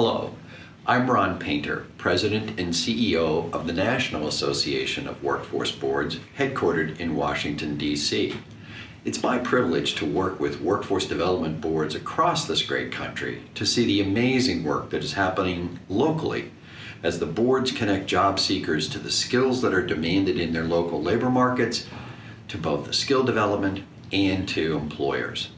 Hello, I'm Ron Painter, President and CEO of the National Association of Workforce Boards, headquartered in Washington, D.C. It's my privilege to work with workforce development boards across this great country to see the amazing work that is happening locally as the boards connect job seekers to the skills that are demanded in their local labor markets, to both the skill development and to employers.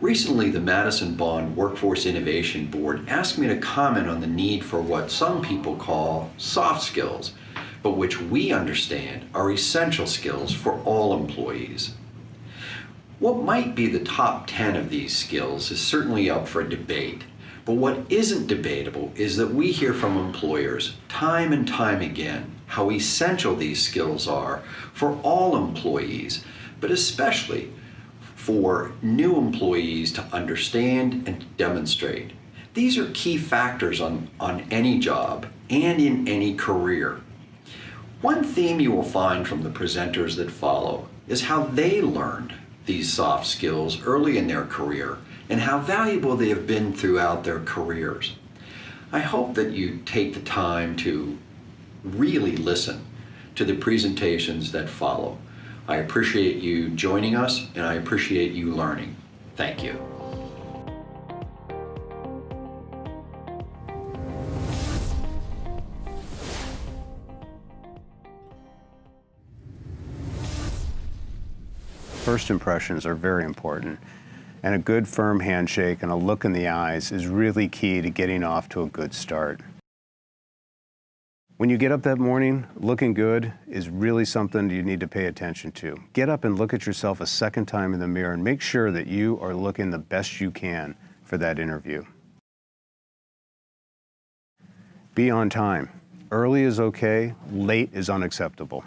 Recently, the Madison Bond Workforce Innovation Board asked me to comment on the need for what some people call soft skills, but which we understand are essential skills for all employees. What might be the top 10 of these skills is certainly up for debate, but what isn't debatable is that we hear from employers time and time again how essential these skills are for all employees, but especially for new employees to understand and demonstrate. These are key factors on any job and in any career. One theme you will find from the presenters that follow is how they learned these soft skills early in their career and how valuable they have been throughout their careers. I hope that you take the time to really listen to the presentations that follow. I appreciate you joining us, and I appreciate you learning. Thank you. First impressions are very important, and a good firm handshake and a look in the eyes is really key to getting off to a good start. When you get up that morning, looking good is really something you need to pay attention to. Get up and look at yourself a second time in the mirror and make sure that you are looking the best you can for that interview. Be on time. Early is okay, late is unacceptable.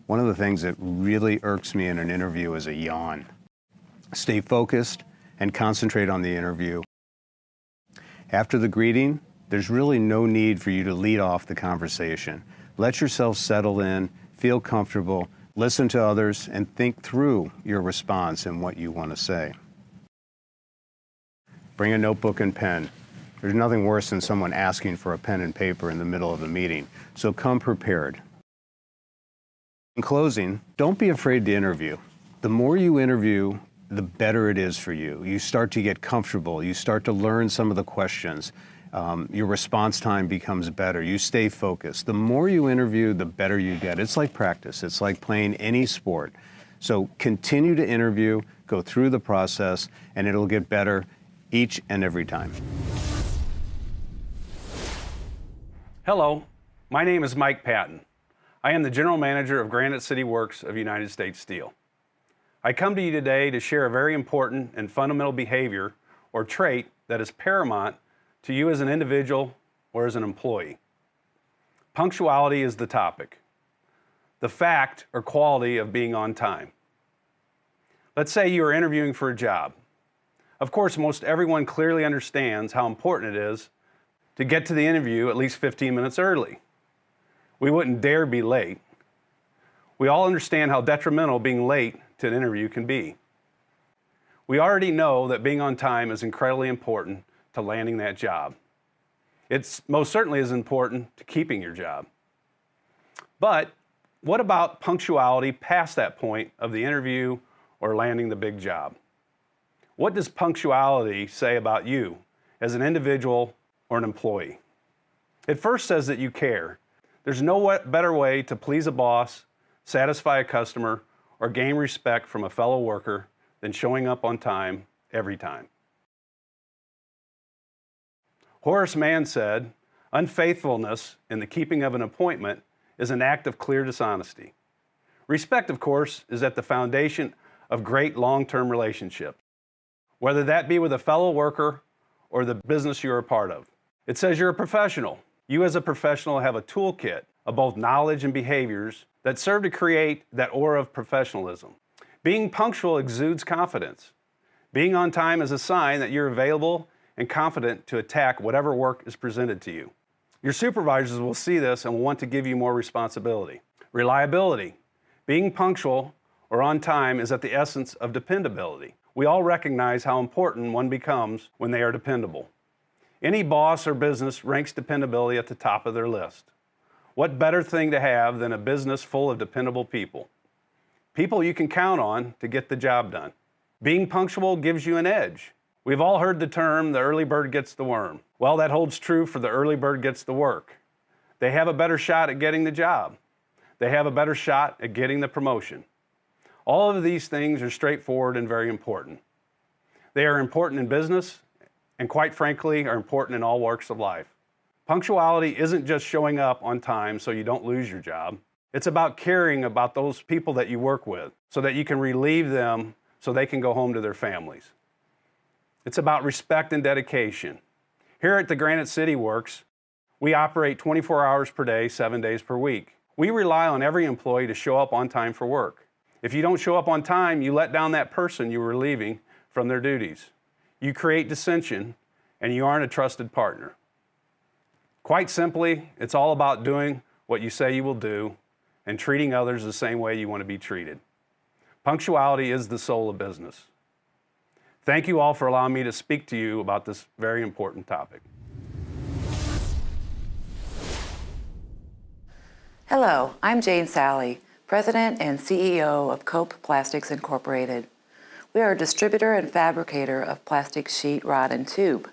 One of the things that really irks me in an interview is a yawn. Stay focused and concentrate on the interview. After the greeting, there's really no need for you to lead off the conversation. Let yourself settle in, feel comfortable, listen to others, and think through your response and what you want to say. Bring a notebook and pen. There's nothing worse than someone asking for a pen and paper in the middle of a meeting, so come prepared. In closing, don't be afraid to interview. The more you interview, the better it is for you. You start to get comfortable. You start to learn some of the questions. Your response time becomes better. You stay focused. The more you interview, the better you get. It's like practice. It's like playing any sport. So continue to interview, go through the process, and it'll get better each and every time. Hello, my name is Mike Patton. I am the General Manager of Granite City Works of United States Steel. I come to you today to share a very important and fundamental behavior or trait that is paramount to you as an individual or as an employee. Punctuality is the topic, the fact or quality of being on time. Let's say you are interviewing for a job. Of course, most everyone clearly understands how important it is to get to the interview at least 15 minutes early. We wouldn't dare be late. We all understand how detrimental being late to an interview can be. We already know that being on time is incredibly important to landing that job. It's most certainly as important to keeping your job. But what about punctuality past that point of the interview or landing the big job? What does punctuality say about you as an individual or an employee? It first says that you care. There's no better way to please a boss, satisfy a customer, or gain respect from a fellow worker than showing up on time every time. Horace Mann said, "Unfaithfulness in the keeping of an appointment is an act of clear dishonesty." Respect, of course, is at the foundation of great long-term relationships, whether that be with a fellow worker or the business you're a part of. It says you're a professional. You as a professional have a toolkit of both knowledge and behaviors that serve to create that aura of professionalism. Being punctual exudes confidence. Being on time is a sign that you're available and confident to attack whatever work is presented to you. Your supervisors will see this and will want to give you more responsibility. Reliability. Being punctual or on time is at the essence of dependability. We all recognize how important one becomes when they are dependable. Any boss or business ranks dependability at the top of their list. What better thing to have than a business full of dependable people? People you can count on to get the job done. Being punctual gives you an edge. We've all heard the term, the early bird gets the worm. Well, that holds true for the early bird gets the work. They have a better shot at getting the job. They have a better shot at getting the promotion. All of these things are straightforward and very important. They are important in business, and quite frankly, are important in all walks of life. Punctuality isn't just showing up on time so you don't lose your job. It's about caring about those people that you work with so that you can relieve them so they can go home to their families. It's about respect and dedication. Here at the Granite City Works, we operate 24 hours per day, 7 days per week. We rely on every employee to show up on time for work. If you don't show up on time, you let down that person you were relieving from their duties. You create dissension, and you aren't a trusted partner. Quite simply, it's all about doing what you say you will do and treating others the same way you want to be treated. Punctuality is the soul of business. Thank you all for allowing me to speak to you about this very important topic. Hello, I'm Jane Sally, President and CEO of Cope Plastics Incorporated. We are a distributor and fabricator of plastic sheet, rod, and tube.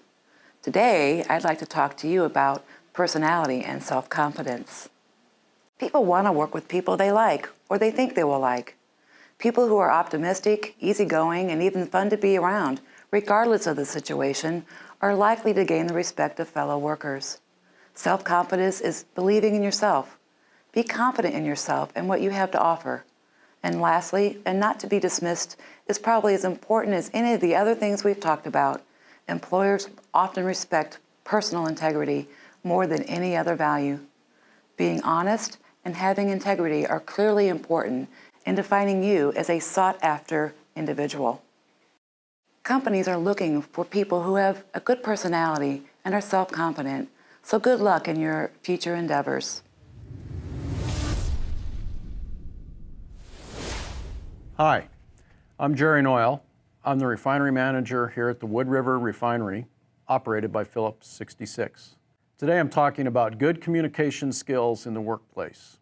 Today, I'd like to talk to you about personality and self-confidence. People want to work with people they like or they think they will like. People who are optimistic, easygoing, and even fun to be around, regardless of the situation, are likely to gain the respect of fellow workers. Self-confidence is believing in yourself. Be confident in yourself and what you have to offer. And lastly, and not to be dismissed, is probably as important as any of the other things we've talked about. Employers often respect personal integrity more than any other value. Being honest and having integrity are clearly important in defining you as a sought-after individual. Companies are looking for people who have a good personality and are self-confident, so good luck in your future endeavors. Hi, I'm Jerry Noyle. I'm the refinery manager here at the Wood River Refinery, operated by Phillips 66. Today I'm talking about good communication skills in the workplace.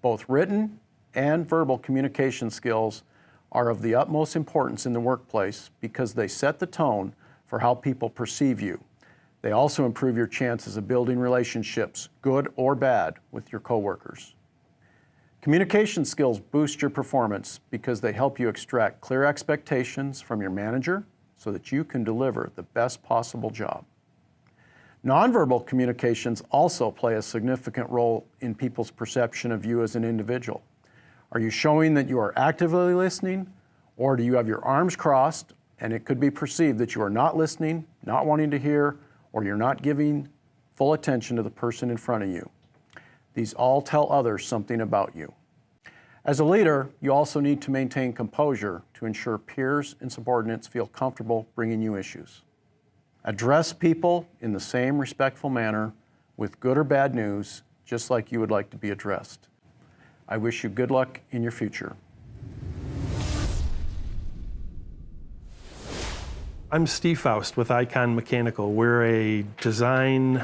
Both written and verbal communication skills are of the utmost importance in the workplace because they set the tone for how people perceive you. They also improve your chances of building relationships, good or bad, with your coworkers. Communication skills boost your performance because they help you extract clear expectations from your manager so that you can deliver the best possible job. Nonverbal communications also play a significant role in people's perception of you as an individual. Are you showing that you are actively listening, or do you have your arms crossed and it could be perceived that you are not listening, not wanting to hear, or you're not giving full attention to the person in front of you? These all tell others something about you. As a leader, you also need to maintain composure to ensure peers and subordinates feel comfortable bringing you issues. Address people in the same respectful manner with good or bad news, just like you would like to be addressed. I wish you good luck in your future. I'm Steve Faust with Icon Mechanical. We're a design,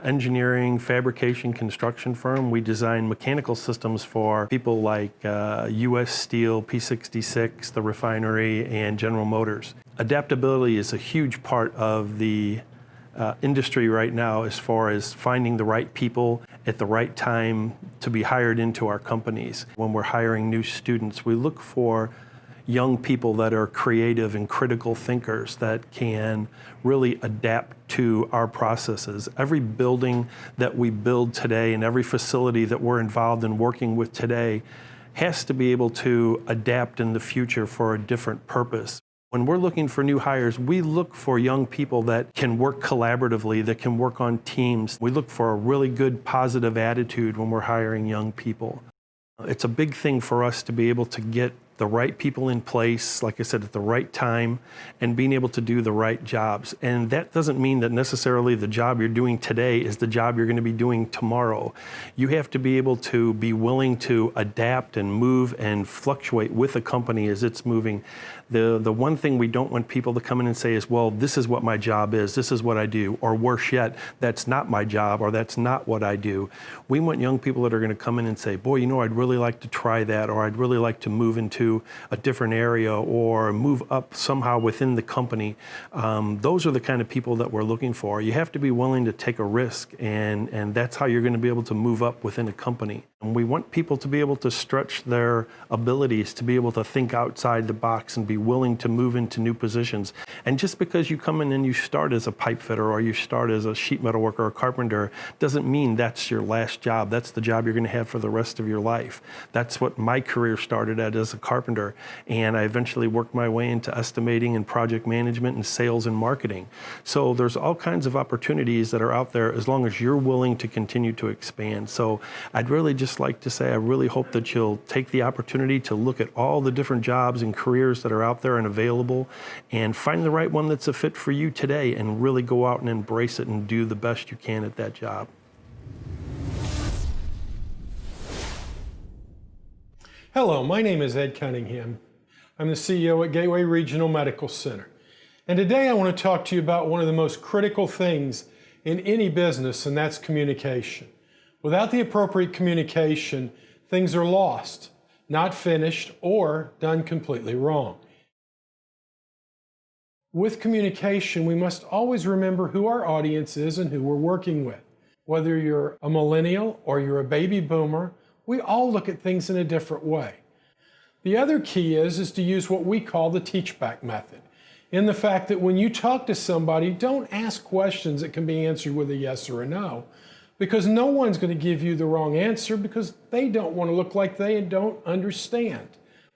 engineering, fabrication, construction firm. We design mechanical systems for people like U.S. Steel, P66, the refinery, and General Motors. Adaptability is a huge part of the industry right now as far as finding the right people at the right time to be hired into our companies. When we're hiring new students, we look for young people that are creative and critical thinkers that can really adapt to our processes. Every building that we build today and every facility that we're involved in working with today has to be able to adapt in the future for a different purpose. When we're looking for new hires, we look for young people that can work collaboratively, that can work on teams. We look for a really good positive attitude when we're hiring young people. It's a big thing for us to be able to get the right people in place, like I said, at the right time, and being able to do the right jobs. And that doesn't mean that necessarily the job you're doing today is the job you're going to be doing tomorrow. You have to be able to be willing to adapt and move and fluctuate with the company as it's moving. The one thing we don't want people to come in and say is, well, this is what my job is, this is what I do, or worse yet, that's not my job, or that's not what I do. We want young people that are going to come in and say, boy, you know, I'd really like to try that, or I'd really like to move into a different area, or move up somehow within the company. Those are the kind of people that we're looking for. You have to be willing to take a risk, and that's how you're going to be able to move up within a company. And we want people to be able to stretch their abilities, to be able to think outside the box and be willing to move into new positions. And just because you come in and you start as a pipe fitter, or you start as a sheet metal worker or a carpenter, doesn't mean that's your last job. That's the job you're going to have for the rest of your life. That's what my career started at, as a carpenter. And I eventually worked my way into estimating and project management and sales and marketing. So there's all kinds of opportunities that are out there as long as you're willing to continue to expand. So I'd really just like to say, I really hope that you'll take the opportunity to look at all the different jobs and careers that are out there and available, and find the right one that's a fit for you today, and really go out and embrace it and do the best you can at that job. Hello, my name is Ed Cunningham. I'm the CEO at Gateway Regional Medical Center. And today I want to talk to you about one of the most critical things in any business, and that's communication. Without the appropriate communication, things are lost, not finished, or done completely wrong. With communication, we must always remember who our audience is and who we're working with. Whether you're a millennial or you're a baby boomer, we all look at things in a different way. The other key is to use what we call the teach-back method, in the fact that when you talk to somebody, don't ask questions that can be answered with a yes or a no, because no one's going to give you the wrong answer, because they don't want to look like they don't understand.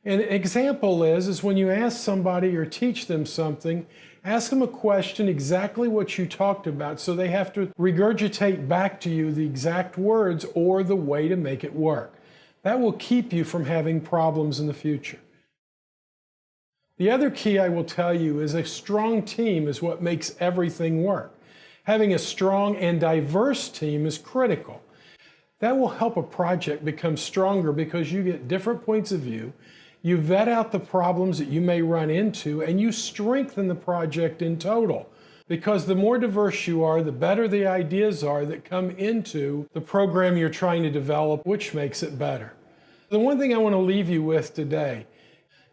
An example is when you ask somebody or teach them something, ask them a question exactly what you talked about, so they have to regurgitate back to you the exact words or the way to make it work. That will keep you from having problems in the future. The other key I will tell you is a strong team is what makes everything work. Having a strong and diverse team is critical. That will help a project become stronger because you get different points of view, you vet out the problems that you may run into, and you strengthen the project in total. Because the more diverse you are, the better the ideas are that come into the program you're trying to develop, which makes it better. The one thing I want to leave you with today,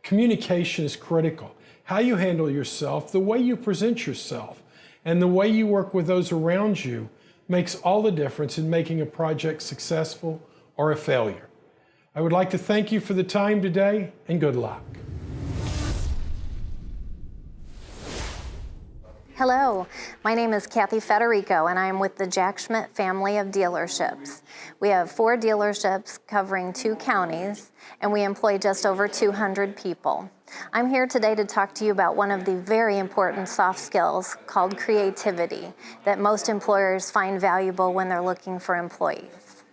communication is critical. How you handle yourself, the way you present yourself, and the way you work with those around you makes all the difference in making a project successful or a failure. I would like to thank you for the time today, and good luck. Hello, my name is Kathy Federico, and I'm with the Jack Schmidt family of dealerships. We have 4 dealerships covering 2 counties, and we employ just over 200 people. I'm here today to talk to you about one of the very important soft skills called creativity that most employers find valuable when they're looking for employees.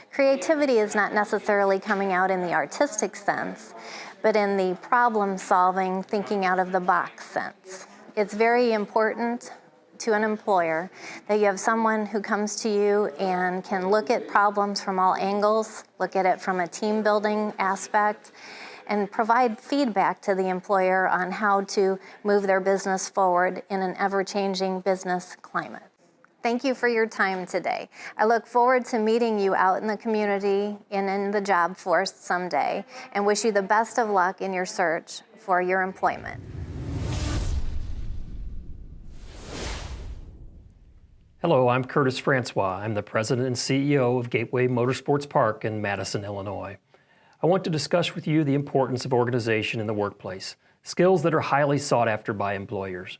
Creativity is not necessarily coming out in the artistic sense, but in the problem-solving, thinking out of the box sense. It's very important to an employer that you have someone who comes to you and can look at problems from all angles, look at it from a team building aspect, and provide feedback to the employer on how to move their business forward in an ever-changing business climate. Thank you for your time today. I look forward to meeting you out in the community and in the job force someday, and wish you the best of luck in your search for your employment. Hello, I'm Curtis Francois. I'm the president and CEO of Gateway Motorsports Park in Madison, Illinois. I want to discuss with you the importance of organization in the workplace, skills that are highly sought after by employers.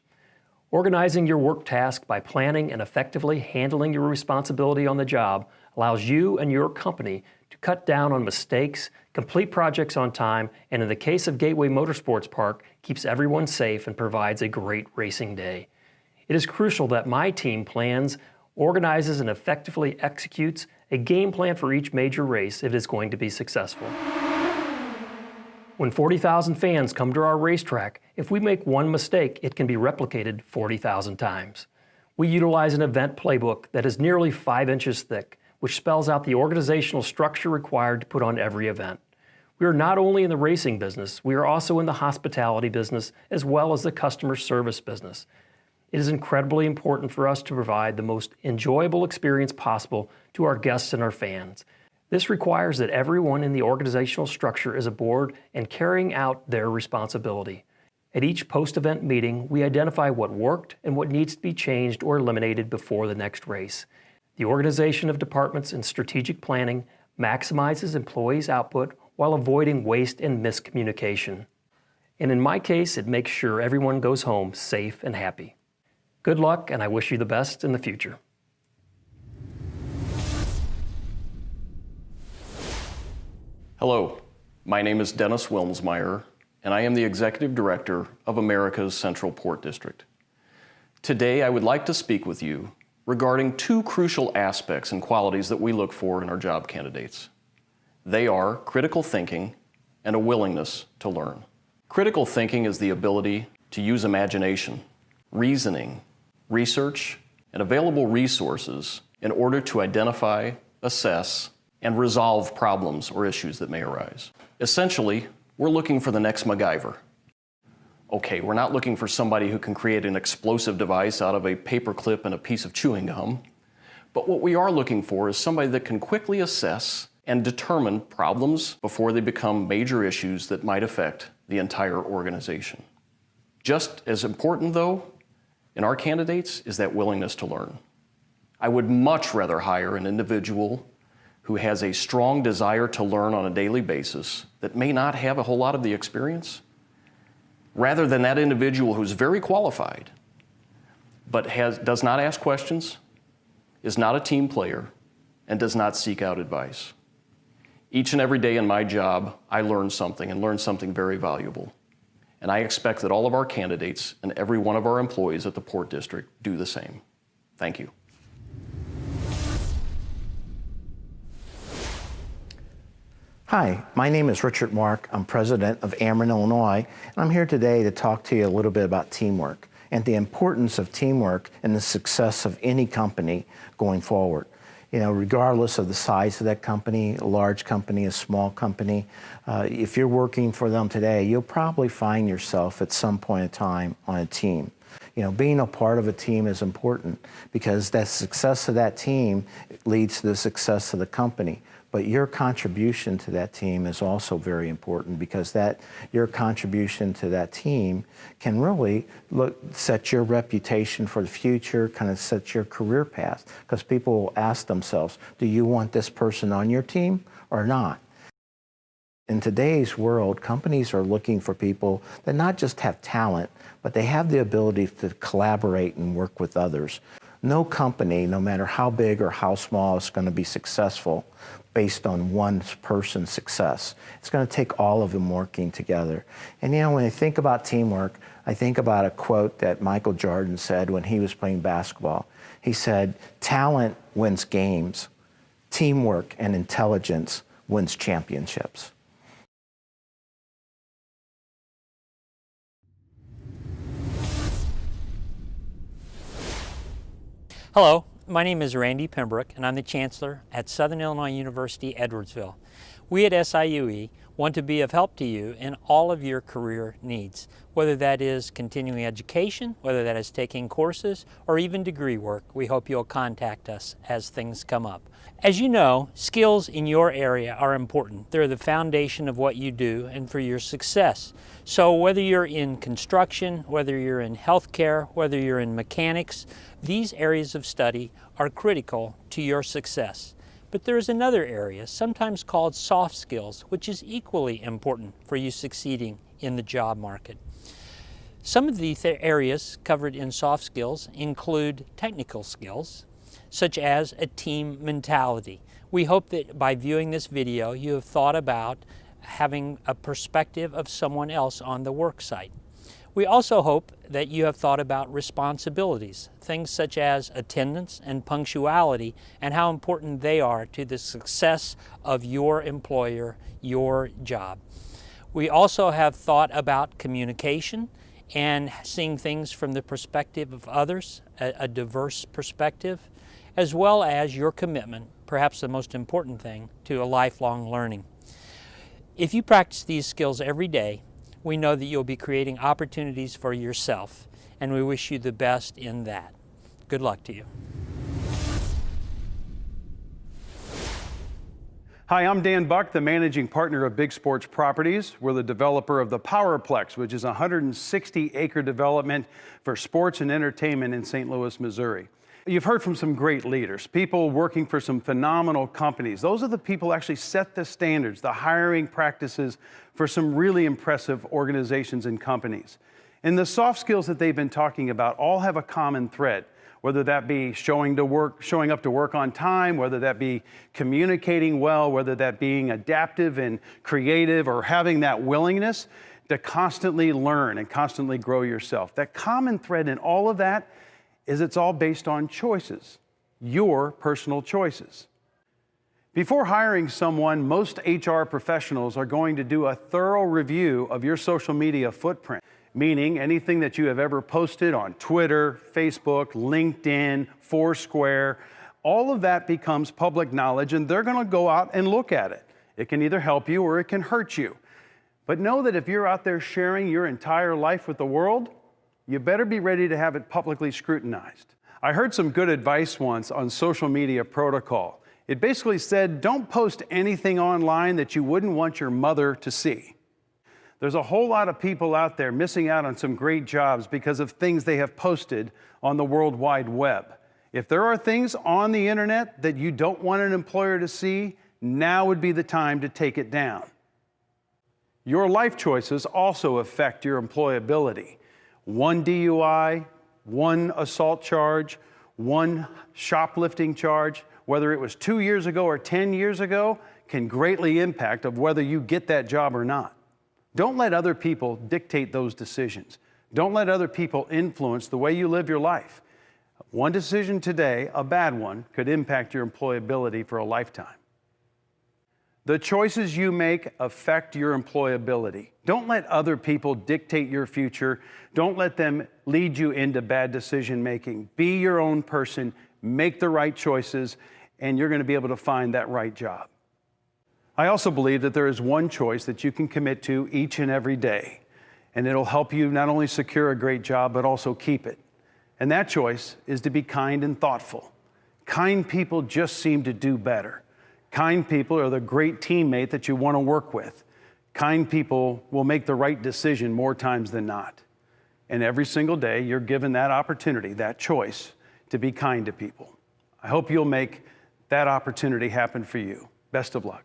Organizing your work task by planning and effectively handling your responsibility on the job allows you and your company to cut down on mistakes, complete projects on time, and in the case of Gateway Motorsports Park, keeps everyone safe and provides a great racing day. It is crucial that my team plans, organizes, and effectively executes a game plan for each major race if it is going to be successful. When 40,000 fans come to our racetrack, if we make one mistake, it can be replicated 40,000 times. We utilize an event playbook that is nearly 5 inches thick, which spells out the organizational structure required to put on every event. We are not only in the racing business, we are also in the hospitality business as well as the customer service business. It is incredibly important for us to provide the most enjoyable experience possible to our guests and our fans. This requires that everyone in the organizational structure is aboard and carrying out their responsibility. At each post-event meeting, we identify what worked and what needs to be changed or eliminated before the next race. The organization of departments and strategic planning maximizes employees' output while avoiding waste and miscommunication. And in my case, it makes sure everyone goes home safe and happy. Good luck, and I wish you the best in the future. Hello, my name is Dennis Wilmsmeyer, and I am the Executive Director of America's Central Port District. Today, I would like to speak with you regarding two crucial aspects and qualities that we look for in our job candidates. They are critical thinking and a willingness to learn. Critical thinking is the ability to use imagination, reasoning, research, and available resources in order to identify, assess, and resolve problems or issues that may arise. Essentially, we're looking for the next MacGyver. Okay, we're not looking for somebody who can create an explosive device out of a paper clip and a piece of chewing gum, but what we are looking for is somebody that can quickly assess and determine problems before they become major issues that might affect the entire organization. Just as important, though, in our candidates is that willingness to learn. I would much rather hire an individual who has a strong desire to learn on a daily basis that may not have a whole lot of the experience, rather than that individual who's very qualified, but does not ask questions, is not a team player, and does not seek out advice. Each and every day in my job, I learn something, and learn something very valuable. And I expect that all of our candidates and every one of our employees at the Port District do the same. Thank you. Hi, my name is Richard Mark. I'm president of Ameren, Illinois, and I'm here today to talk to you a little bit about teamwork and the importance of teamwork in the success of any company going forward. You know, regardless of the size of that company, a large company, a small company, if you're working for them today, you'll probably find yourself at some point in time on a team. You know, being a part of a team is important because the success of that team leads to the success of the company. But your contribution to that team is also very important because your contribution to that team can really set your reputation for the future, kind of set your career path. Because people will ask themselves, do you want this person on your team or not? In today's world, companies are looking for people that not just have talent, but they have the ability to collaborate and work with others. No company, no matter how big or how small, is going to be successful based on one person's success. It's going to take all of them working together. And you know, when I think about teamwork, I think about a quote that Michael Jordan said when he was playing basketball. He said, "Talent wins games, teamwork and intelligence wins championships." Hello, my name is Randy Pembroke, and I'm the Chancellor at Southern Illinois University, Edwardsville. We at SIUE want to be of help to you in all of your career needs, whether that is continuing education, whether that is taking courses, or even degree work. We hope you'll contact us as things come up. As you know, skills in your area are important. They're the foundation of what you do and for your success. So whether you're in construction, whether you're in healthcare, whether you're in mechanics, these areas of study are critical to your success. But there is another area, sometimes called soft skills, which is equally important for you succeeding in the job market. Some of the areas covered in soft skills include technical skills, such as a team mentality. We hope that by viewing this video, you have thought about having a perspective of someone else on the work site. We also hope that you have thought about responsibilities, things such as attendance and punctuality, and how important they are to the success of your employer, your job. We also have thought about communication and seeing things from the perspective of others, a diverse perspective, as well as your commitment, perhaps the most important thing, to a lifelong learning. If you practice these skills every day, we know that you'll be creating opportunities for yourself, and we wish you the best in that. Good luck to you. Hi, I'm Dan Buck, the managing partner of Big Sports Properties. We're the developer of the Powerplex, which is a 160-acre development for sports and entertainment in St. Louis, Missouri. You've heard from some great leaders, people working for some phenomenal companies. Those are the people who actually set the standards, the hiring practices for some really impressive organizations and companies. And the soft skills that they've been talking about all have a common thread, whether that be showing up to work on time, whether that be communicating well, whether that being adaptive and creative, or having that willingness to constantly learn and constantly grow yourself. That common thread in all of that is it's all based on choices, your personal choices. Before hiring someone, most HR professionals are going to do a thorough review of your social media footprint, meaning anything that you have ever posted on Twitter, Facebook, LinkedIn, Foursquare. All of that becomes public knowledge, and they're going to go out and look at it. It can either help you or it can hurt you. But know that if you're out there sharing your entire life with the world, you better be ready to have it publicly scrutinized. I heard some good advice once on social media protocol. It basically said, don't post anything online that you wouldn't want your mother to see. There's a whole lot of people out there missing out on some great jobs because of things they have posted on the World Wide Web. If there are things on the internet that you don't want an employer to see, now would be the time to take it down. Your life choices also affect your employability. One DUI, one assault charge, one shoplifting charge, whether it was 2 years ago or 10 years ago, can greatly impact of whether you get that job or not. Don't let other people dictate those decisions. Don't let other people influence the way you live your life. One decision today, a bad one, could impact your employability for a lifetime. The choices you make affect your employability. Don't let other people dictate your future. Don't let them lead you into bad decision making. Be your own person, make the right choices, and you're going to be able to find that right job. I also believe that there is one choice that you can commit to each and every day, and it'll help you not only secure a great job, but also keep it. And that choice is to be kind and thoughtful. Kind people just seem to do better. Kind people are the great teammate that you want to work with. Kind people will make the right decision more times than not. And every single day, you're given that opportunity, that choice, to be kind to people. I hope you'll make that opportunity happen for you. Best of luck.